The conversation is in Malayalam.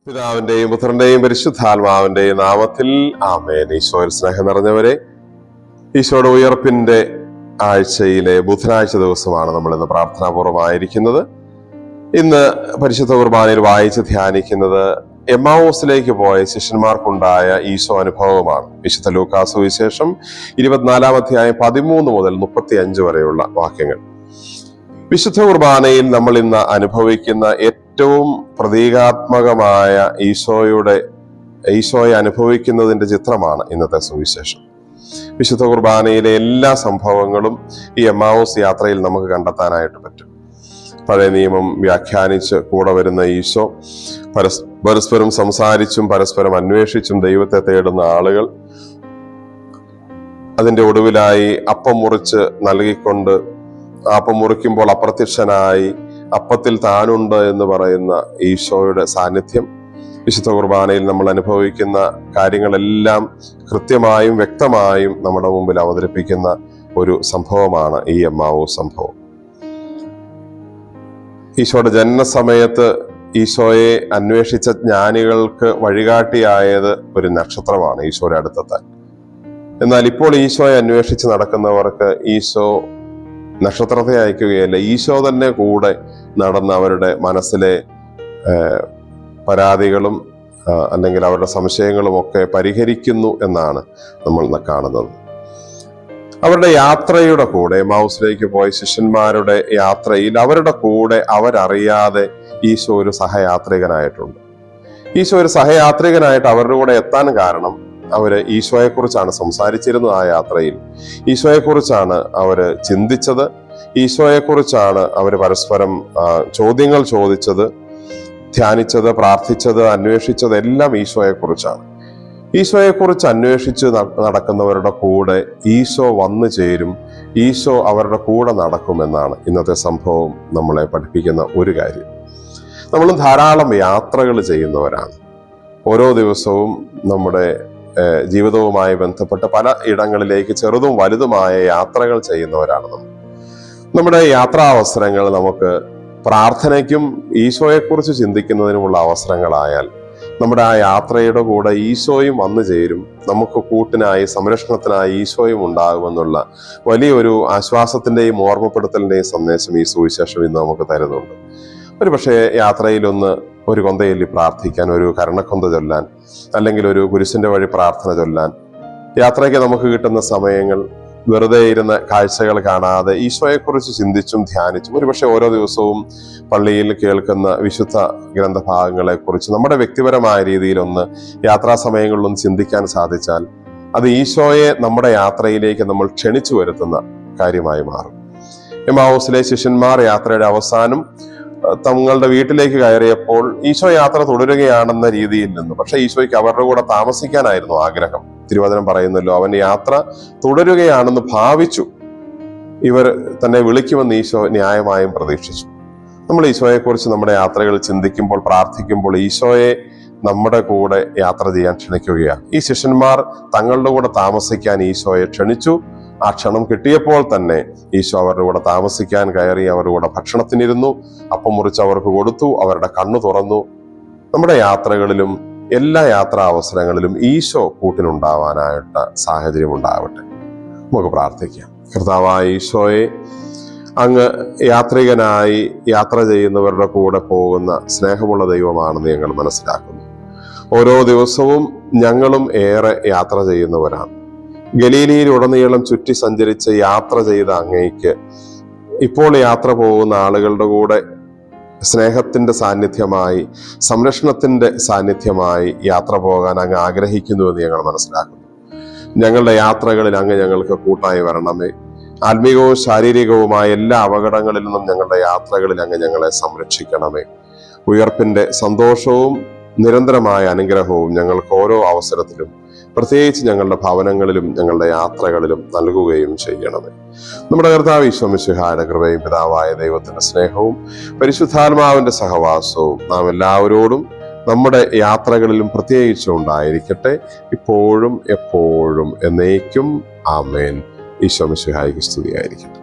പിതാവിന്റെയും പുത്രന്റെയും പരിശുദ്ധാത്മാവിന്റെയും നാമത്തിൽ ആമേൻ. ഈശോയിൽ സ്നേഹം നിറഞ്ഞവരെ, ഈശോയുടെ ഉയർപ്പിന്റെ ആഴ്ചയിലെ ബുധനാഴ്ച ദിവസമാണ് നമ്മൾ ഇന്ന് പ്രാർത്ഥനാപൂർവമായിരിക്കുന്നത്. ഇന്ന് പരിശുദ്ധ കുർബാനയിൽ വായിച്ച് ധ്യാനിക്കുന്നത് എമ്മാവൂസിലേക്ക് പോയ ശിഷ്യന്മാർക്കുണ്ടായ ഈശോ അനുഭവമാണ്. വിശുദ്ധ ലൂക്കാസ് സുവിശേഷം 24 അധ്യായം 13 മുതൽ 35 വരെയുള്ള വാക്യങ്ങൾ. വിശുദ്ധ കുർബാനയിൽ നമ്മൾ ഇന്ന് അനുഭവിക്കുന്ന ഏറ്റവും പ്രതീകാത്മകമായ ഈശോയെ അനുഭവിക്കുന്നതിന്റെ ചിത്രമാണ് ഇന്നത്തെ സുവിശേഷം. വിശുദ്ധ കുർബാനയിലെ എല്ലാ സംഭവങ്ങളും ഈ എമ്മാവൂസ് യാത്രയിൽ നമുക്ക് കണ്ടെത്താനായിട്ട് പറ്റും. പഴയ നിയമം വ്യാഖ്യാനിച്ച് കൂടെ വരുന്ന ഈശോ, പരസ്പരം സംസാരിച്ചും പരസ്പരം അന്വേഷിച്ചും ദൈവത്തെ തേടുന്ന ആളുകൾ, അതിന്റെ ഒടുവിലായി അപ്പം മുറിച്ച് നൽകിക്കൊണ്ട് അപ്പം മുറിക്കുമ്പോൾ അപ്രത്യക്ഷനായി അപ്പത്തിൽ താനുണ്ട് എന്ന് പറയുന്ന ഈശോയുടെ സാന്നിധ്യം, വിശുദ്ധ കുർബാനയിൽ നമ്മൾ അനുഭവിക്കുന്ന കാര്യങ്ങളെല്ലാം കൃത്യമായും വ്യക്തമായും നമ്മുടെ മുമ്പിൽ അവതരിപ്പിക്കുന്ന ഒരു സംഭവമാണ് ഈ എമ്മാവൂസ് സംഭവം. ഈശോയുടെ ജനനസമയത്ത് ഈശോയെ അന്വേഷിച്ച ജ്ഞാനികൾക്ക് വഴികാട്ടിയായത് ഒരു നക്ഷത്രമാണ് ഈശോയുടെ അടുത്തെത്താൻ. എന്നാൽ ഇപ്പോൾ ഈശോയെ അന്വേഷിച്ച് നടക്കുന്നവർക്ക് ഈശോ നക്ഷത്രത്തെ അയക്കുകയല്ല, ഈശോ തന്നെ കൂടെ നടന്ന് അവരുടെ മനസ്സിലെ പരാതികളും അല്ലെങ്കിൽ അവരുടെ സംശയങ്ങളും ഒക്കെ പരിഹരിക്കുന്നു എന്നാണ് നമ്മൾ കാണുന്നത്. അവരുടെ യാത്രയുടെ കൂടെ, എമ്മാവൂസിലേക്ക് പോയ ശിഷ്യന്മാരുടെ യാത്രയിൽ അവരുടെ കൂടെ അവരറിയാതെ ഈശോ ഒരു സഹയാത്രികനായിട്ടുണ്ട്. ഈശോ ഒരു സഹയാത്രികനായിട്ട് അവരുടെ കൂടെ എത്താൻ കാരണം അവര് ഈശോയെക്കുറിച്ചാണ് സംസാരിച്ചിരുന്നത്. ആ യാത്രയിൽ ഈശോയെക്കുറിച്ചാണ് അവര് ചിന്തിച്ചത്, ഈശോയെക്കുറിച്ചാണ് അവർ പരസ്പരം ചോദ്യങ്ങൾ ചോദിച്ചത്, ധ്യാനിച്ചത്, പ്രാർത്ഥിച്ചത്, അന്വേഷിച്ചത് എല്ലാം ഈശോയെക്കുറിച്ചാണ്. ഈശോയെക്കുറിച്ച് അന്വേഷിച്ച് നടക്കുന്നവരുടെ കൂടെ ഈശോ വന്നു ചേരും, ഈശോ അവരുടെ കൂടെ നടക്കുമെന്നാണ് ഇന്നത്തെ സംഭവം നമ്മളെ പഠിപ്പിക്കുന്ന ഒരു കാര്യം. നമ്മളും ധാരാളം യാത്രകൾ ചെയ്യുന്നവരാണ്. ഓരോ ദിവസവും നമ്മുടെ ജീവിതവുമായി ബന്ധപ്പെട്ട് പല ഇടങ്ങളിലേക്ക് ചെറുതും വലുതുമായ യാത്രകൾ ചെയ്യുന്നവരാണ് നമ്മൾ. നമ്മുടെ യാത്രാവസരങ്ങൾ നമുക്ക് പ്രാർത്ഥനയ്ക്കും ഈശോയെക്കുറിച്ച് ചിന്തിക്കുന്നതിനുമുള്ള അവസരങ്ങളായാൽ നമ്മുടെ ആ യാത്രയുടെ കൂടെ ഈശോയും വന്നു ചേരും, നമുക്ക് കൂട്ടിനായി സംരക്ഷണത്തിനായി ഈശോയും ഉണ്ടാകുമെന്നുള്ള വലിയൊരു ആശ്വാസത്തിന്റെയും ഓർമ്മപ്പെടുത്തലിന്റെയും സന്ദേശം ഈ സുവിശേഷം ഇന്ന് നമുക്ക് തരുന്നുണ്ട്. ഒരു പക്ഷേ യാത്രയിലൊന്ന് ഒരു കൊന്തയൊല്ലി പ്രാർത്ഥിക്കാൻ, ഒരു കരുണക്കൊന്ത ചൊല്ലാൻ, അല്ലെങ്കിൽ ഒരു കുരിശിന്റെ വഴി പ്രാർത്ഥന ചൊല്ലാൻ, യാത്രയ്ക്ക് നമുക്ക് കിട്ടുന്ന സമയങ്ങൾ വെറുതെ ഇരുന്ന കാഴ്ചകൾ കാണാതെ ഈശോയെക്കുറിച്ച് ചിന്തിച്ചും ധ്യാനിച്ചും, ഒരുപക്ഷെ ഓരോ ദിവസവും പള്ളിയിൽ കേൾക്കുന്ന വിശുദ്ധ ഗ്രന്ഥഭാഗങ്ങളെ കുറിച്ച് നമ്മുടെ വ്യക്തിപരമായ രീതിയിലൊന്ന് യാത്രാ സമയങ്ങളിലൊന്ന് ചിന്തിക്കാൻ സാധിച്ചാൽ അത് ഈശോയെ നമ്മുടെ യാത്രയിലേക്ക് നമ്മൾ ക്ഷണിച്ചു വരുത്തുന്ന കാര്യമായി മാറും. എമ്മാവൂസിലെ ശിഷ്യന്മാർ യാത്രയുടെ അവസാനം തങ്ങളുടെ വീട്ടിലേക്ക് കയറിയപ്പോൾ ഈശോ യാത്ര തുടരുകയാണെന്ന രീതിയിൽ നിന്ന്, പക്ഷെ ഈശോയ്ക്ക് അവരുടെ കൂടെ താമസിക്കാനായിരുന്നു ആഗ്രഹം. തിരുവചനം പറയുന്നല്ലോ, അവൻ യാത്ര തുടരുകയാണെന്ന് ഭാവിച്ചു. ഇവർ തന്നെ വിളിക്കുമെന്ന് ഈശോ ന്യായമായും പ്രതീക്ഷിച്ചു. നമ്മൾ ഈശോയെക്കുറിച്ച് നമ്മുടെ യാത്രകൾ ചിന്തിക്കുമ്പോൾ, പ്രാർത്ഥിക്കുമ്പോൾ ഈശോയെ നമ്മുടെ കൂടെ യാത്ര ചെയ്യാൻ ക്ഷണിക്കുകയാണ്. ഈ ശിഷ്യന്മാർ തങ്ങളുടെ കൂടെ താമസിക്കാൻ ഈശോയെ ക്ഷണിച്ചു. ആ ക്ഷണം കിട്ടിയപ്പോൾ തന്നെ ഈശോ അവരുടെ കൂടെ താമസിക്കാൻ കയറി, അവരുടെ കൂടെ ഭക്ഷണത്തിനിരുന്നു, അപ്പം മുറിച്ച് അവർക്ക് കൊടുത്തു, അവരുടെ കണ്ണു തുറന്നു. നമ്മുടെ യാത്രകളിലും എല്ലാ യാത്രാ അവസരങ്ങളിലും ഈശോ കൂട്ടിനുണ്ടാവാനായിട്ട് സാഹചര്യം ഉണ്ടാവട്ടെ. നമുക്ക് പ്രാർത്ഥിക്കാം. കർത്താവായ ഈശോയെ, അങ്ങ് യാത്രികനായി യാത്ര ചെയ്യുന്നവരുടെ കൂടെ പോകുന്ന സ്നേഹമുള്ള ദൈവമാണെന്ന് ഞങ്ങൾ മനസ്സിലാക്കുന്നു. ഓരോ ദിവസവും ഞങ്ങളും ഏറെ യാത്ര ചെയ്യുന്നവരാണ്. ഗലീലയിലുടനീളം ചുറ്റി സഞ്ചരിച്ച് യാത്ര ചെയ്ത അങ്ങേക്ക് ഇപ്പോൾ യാത്ര പോകുന്ന ആളുകളുടെ കൂടെ സ്നേഹത്തിന്റെ സാന്നിധ്യമായി, സംരക്ഷണത്തിന്റെ സാന്നിധ്യമായി യാത്ര പോകാൻ അങ്ങ് ആഗ്രഹിക്കുന്നുവെന്ന് ഞങ്ങൾ മനസ്സിലാക്കുന്നു. ഞങ്ങളുടെ യാത്രകളിൽ അങ്ങ് ഞങ്ങൾക്ക് കൂട്ടായി വരണമേ. ആത്മീകവും ശാരീരികവുമായ എല്ലാ അപകടങ്ങളിൽ നിന്നും ഞങ്ങളുടെ യാത്രകളിൽ അങ്ങ് ഞങ്ങളെ സംരക്ഷിക്കണമേ. ഉയർപ്പിന്റെ സന്തോഷവും നിരന്തരമായ അനുഗ്രഹവും ഞങ്ങൾക്ക് ഓരോ അവസരത്തിലും, പ്രത്യേകിച്ച് ഞങ്ങളുടെ ഭവനങ്ങളിലും ഞങ്ങളുടെ യാത്രകളിലും നൽകുകയും ചെയ്യണമേ. നമ്മുടെ കർത്താവ് ഈശോ മിശിഹായുടെ കൃപയും പിതാവായ ദൈവത്തിന്റെ സ്നേഹവും പരിശുദ്ധാത്മാവിന്റെ സഹവാസവും നാം എല്ലാവരോടും നമ്മുടെ യാത്രകളിലും പ്രത്യേകിച്ചും ഉണ്ടായിരിക്കട്ടെ, ഇപ്പോഴും എപ്പോഴും എന്നേക്കും. ആമേൻ. ഈശോ മിശിഹായ്ക്ക് സ്തുതിയായിരിക്കട്ടെ.